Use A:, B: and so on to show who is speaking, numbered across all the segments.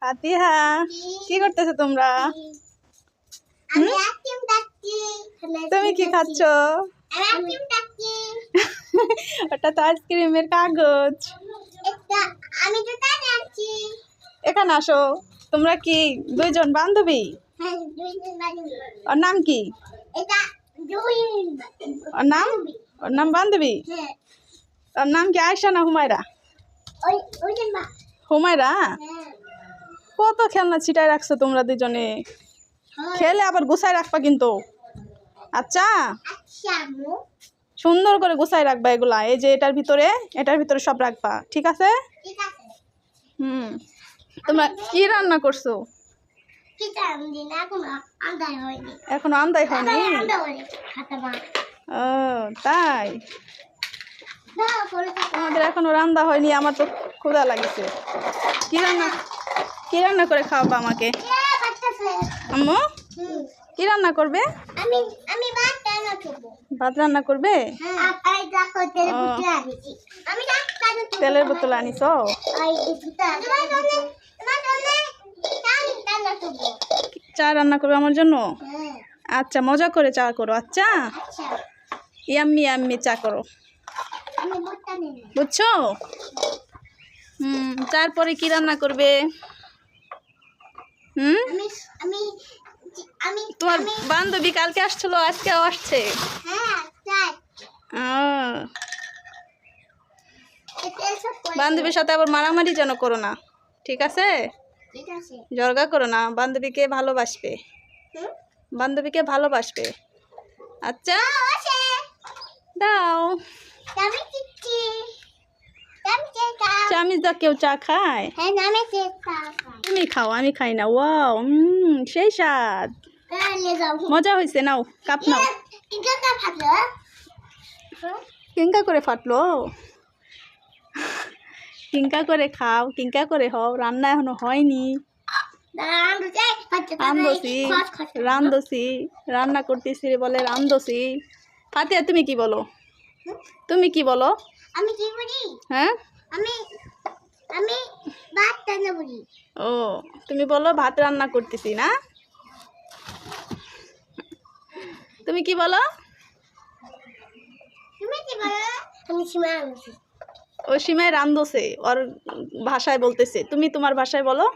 A: ফাতিহা কি করতেছো তোমরা? তুমি কি খাচ্ছ? ওটা তো আইসক্রিমের কাগজ। এখানে আসো। তোমরা কি দুইজন বান্ধবী? ওর নাম কি? ওর নাম বান্ধবী? ওর নাম কি আয়শা না হুমায়রা? হুমায়রা। কত খেলনা ছিটাই রাখছো তোমরা দুজনে। খেলে আবার গুছাই রাখবা কিন্তু। আচ্ছা, সুন্দর করে গুছাই রাখবা এগুলা। এই যে এটার ভিতরে সব রাখবা, ঠিক আছে? তোমরা কি রান্না করছো? এখনো আন্দাই হয়নি। ও তাই, আমাদের এখনো রান্না হয়নি। আমার তো ক্ষুধা লাগছে। কি রান্না করে খাওয়াবা আমাকে? আম্মু কি রান্না করবে? ভাত রান্না করবে? তেলের বোতল আনিস? চা রান্না করবে আমার জন্য? আচ্ছা, মজা করে চা করো। আচ্ছা, ইয়াম্মি ইয়াম্মি চা করো, বুঝছো? তারপরে কি রান্না করবে? তোমার বান্ধবী কালকে আসছিল, আজকেও আসছে? বান্ধবীর সাথে আবার মারামারি যেন করো না, ঠিক আছে? ঝগড়া করো না। বান্ধবীকে ভালোবাসবে। আচ্ছা, দাও। চামিচ দা কেউ চা খায়? তুমি খাও, আমি খাই না। ওয়াও, সেই স্বাদ। মজা হয়েছে। নাও, কাপ নাও। কিংকা করে ফাটলো? কিংকা করে খাও, কিংকা করে হও। রান্না এখনো হয়নি। রান্ধছি, রান্না করতেছি বলে রান্ধছি। ফাতিহা তুমি কি বলো?
B: আমি কি বলি?
A: হ্যাঁ,
B: আমি ভাত রান্না করি।
A: ও, তুমি বলো ভাত রান্না করতেছি না? তুমি কি বলো?
B: আমি সীমায় আনছি।
A: ও সীমায় রান্ধছে, ওর ভাষায় বলতেছে। তুমি তোমার ভাষায় বলো।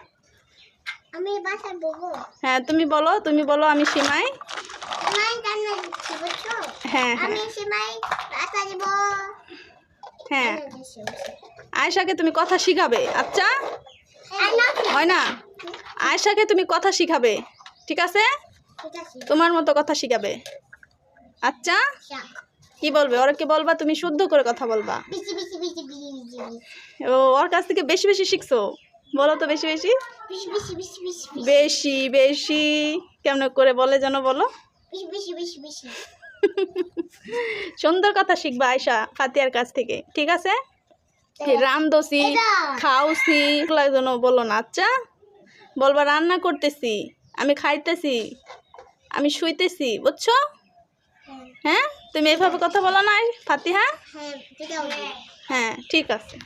B: আমি ভাষায় বলবো।
A: হ্যাঁ, তুমি বলো আমি সীমায়। হ্যাঁ,
B: আমি সীমায় ভাষা দিব।
A: হ্যাঁ, আয়েশাকে তুমি কথা শিখাবে। আচ্ছা, হয় না? আয়েশাকে তুমি কথা শিখাবে, ঠিক আছে? তোমার মতো কথা শিখাবে। আচ্ছা, কি বলবে? ওরা কি বলবা? তুমি শুদ্ধ করে কথা বলবা। ও, ওর কাছ থেকে বেশি বেশি শিখছো? বলো তো বেশি বেশি। বেশি বেশি কেমন করে বলে যেন, বলো। সুন্দর কথা শিখবা আয়শা ফাতিহার কাছ থেকে, ঠিক আছে? রান্ধছি, খাওছি, এগুলা যেন বলো না। আচ্ছা, বলবা রান্না করতেছি, আমি খাইতেছি, আমি শুইতেছি, বুঝছো? হ্যাঁ, তুমি এইভাবে কথা বলো না ফাতিহা? হ্যাঁ, ঠিক আছে।